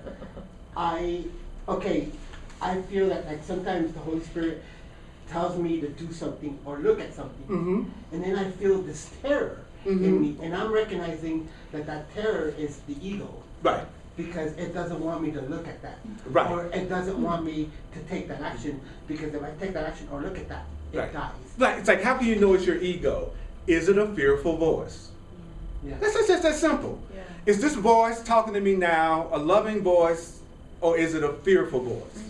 I feel that like sometimes the Holy Spirit tells me to do something or look at something, and then I feel this terror in me, and I'm recognizing that that terror is the ego. Right. Because it doesn't want me to look at that. Right. Or it doesn't want me to take that action, because if I take that action or look at that, it dies. Right. It's like, how can you know it's your ego? Is it a fearful voice? Yeah. That's just that simple. Yeah. Is this voice talking to me now a loving voice, or is it a fearful voice?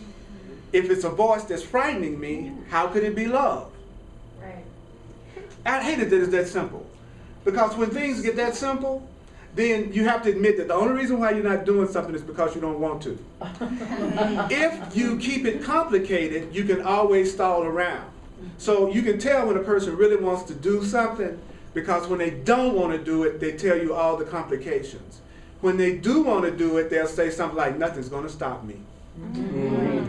If it's a voice that's frightening me, how could it be love? Right. I hate it that it's that simple. Because when things get that simple, then you have to admit that the only reason why you're not doing something is because you don't want to. If you keep it complicated, you can always stall around. So you can tell when a person really wants to do something, because when they don't want to do it, they tell you all the complications. When they do want to do it, they'll say something like, nothing's going to stop me.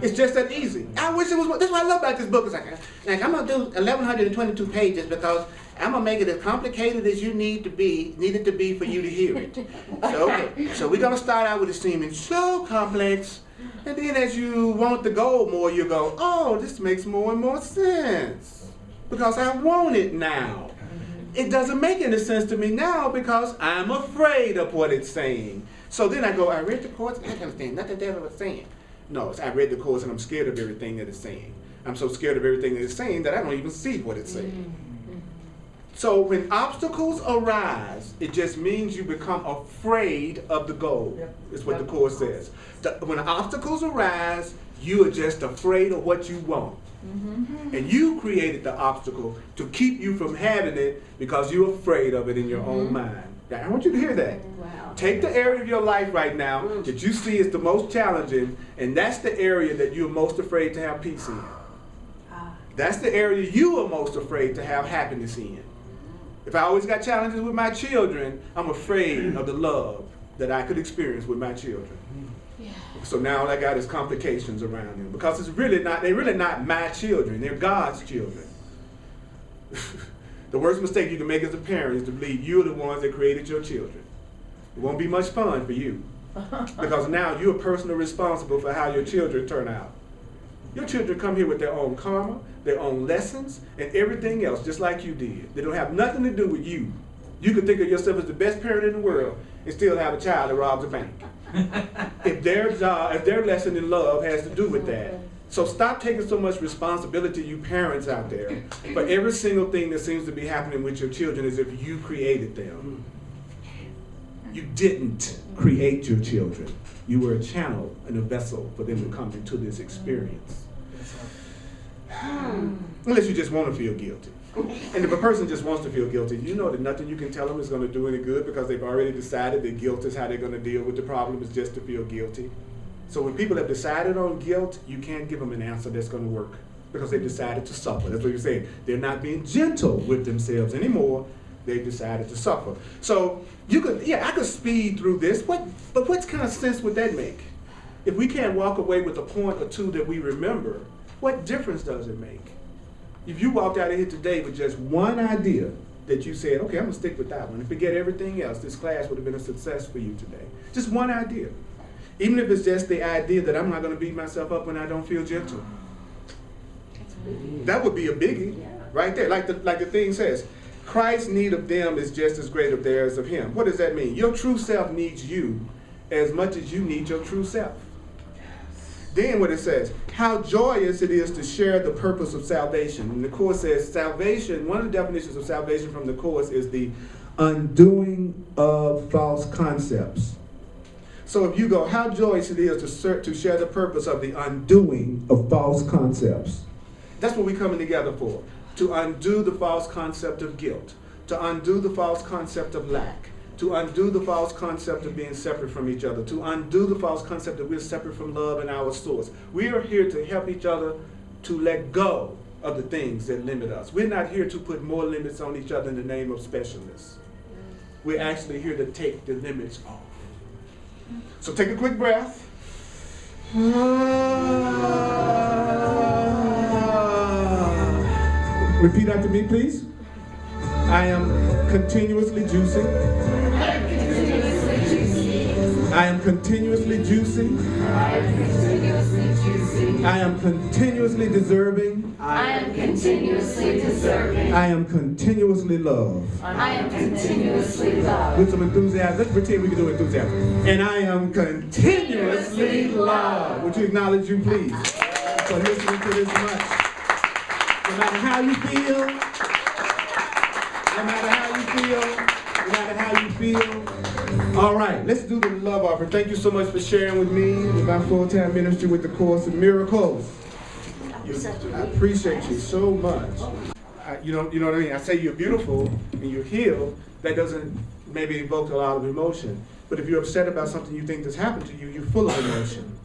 It's just that easy. I wish it was. That's what I love about this book. It's like I'm gonna do 1,122 pages because I'm gonna make it as complicated as you need it to be for you to hear it. So okay, so we're gonna start out with it seeming so complex, and then as you want the goal more, you go, oh, this makes more and more sense because I want it now. It doesn't make any sense to me now because I'm afraid of what it's saying. So then I go, I read the course and I can't understand nothing that it was saying. No, I read the course and I'm scared of everything that it's saying. I'm so scared of everything that it's saying that I don't even see what it's saying. So when obstacles arise, it just means you become afraid of the goal, is what the course says. When obstacles arise, you are just afraid of what you want. And you created the obstacle to keep you from having it because you're afraid of it in your own mind. I want you to hear that. Wow. Take the area of your life right now that you see as the most challenging, and that's the area that you're most afraid to have peace in. That's the area you are most afraid to have happiness in. If I always got challenges with my children, I'm afraid of the love that I could experience with my children. So now all I got is complications around them because they're really not my children, they're God's children. The worst mistake you can make as a parent is to believe you're the ones that created your children. It won't be much fun for you because now you're personally responsible for how your children turn out. Your children come here with their own karma, their own lessons, and everything else, just like you did. They don't have nothing to do with you. You could think of yourself as the best parent in the world and still have a child that robs a bank. If their lesson in love has to do with that. So stop taking so much responsibility, you parents out there, for every single thing that seems to be happening with your children as if you created them. You didn't create your children. You were a channel and a vessel for them to come into this experience. Unless you just want to feel guilty. And if a person just wants to feel guilty, you know that nothing you can tell them is going to do any good because they've already decided that guilt is how they're going to deal with the problem, is just to feel guilty. So when people have decided on guilt, you can't give them an answer that's going to work because they've decided to suffer. That's what you're saying. They're not being gentle with themselves anymore. They've decided to suffer. So I could speed through this, but what kind of sense would that make? If we can't walk away with a point or two that we remember, what difference does it make? If you walked out of here today with just one idea that you said, okay, I'm going to stick with that one and forget everything else, this class would have been a success for you today. Just one idea. Even if it's just the idea that I'm not going to beat myself up when I don't feel gentle. That would be a biggie right there. Like the thing says, Christ's need of them is just as great of theirs of him. What does that mean? Your true self needs you as much as you need your true self. Then what it says, how joyous it is to share the purpose of salvation. And the Course says salvation, one of the definitions of salvation from the Course is the undoing of false concepts. So if you go, how joyous it is to share the purpose of the undoing of false concepts. That's what we're coming together for. To undo the false concept of guilt. To undo the false concept of lack. To undo the false concept of being separate from each other. To undo the false concept that we're separate from love and our source. We are here to help each other to let go of the things that limit us. We're not here to put more limits on each other in the name of specialness. We're actually here to take the limits off. So take a quick breath. Repeat after me, please. I am continuously juicing. I am continuously juicing. I am continuously deserving. I am continuously deserving. I am continuously loved. I am continuously loved. With some enthusiasm. Let's pretend we can do enthusiasm. And I am continuously loved. Would you acknowledge you, please, for listening to this much? No matter how you feel, no matter how you feel, no matter how you feel. All right, let's do the love offering. Thank you so much for sharing with me with my full-time ministry with the Course in Miracles. I appreciate you so much. You know what I mean? I say you're beautiful and you're healed. That doesn't maybe evoke a lot of emotion. But if you're upset about something you think that's happened to you, you're full of emotion.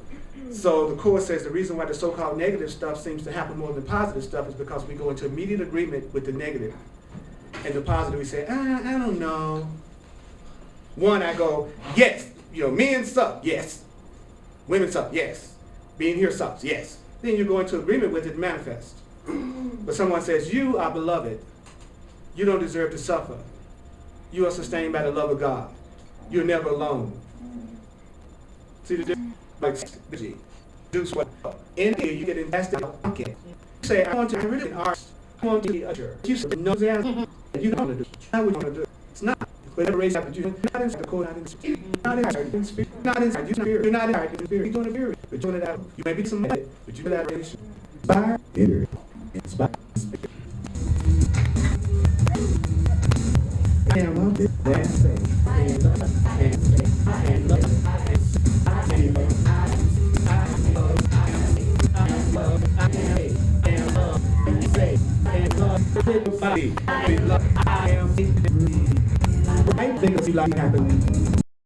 So the Course says the reason why the so-called negative stuff seems to happen more than positive stuff is because we go into immediate agreement with the negative. And the positive, we say, I don't know. One, I go, yes, men suck, yes. Women suck, yes. Being here sucks, yes. Then you go into agreement with it and manifest. But someone says, you are beloved. You don't deserve to suffer. You are sustained by the love of God. You're never alone. See the difference? Like, do what? In here, you get invested. Okay. You say, I want to really art. I want to be a church. You say, no, you don't want to do it. How would you want to do it? It's not. Whatever race happened, you're not inside the code, not inside. Not inside. Not inside. You're not inside. You're doing the spirit. But you're doing it out. You may be submitted, but you're that relation. Inspire. Inspire. I am a bit dancing. I am. I think it's like happening.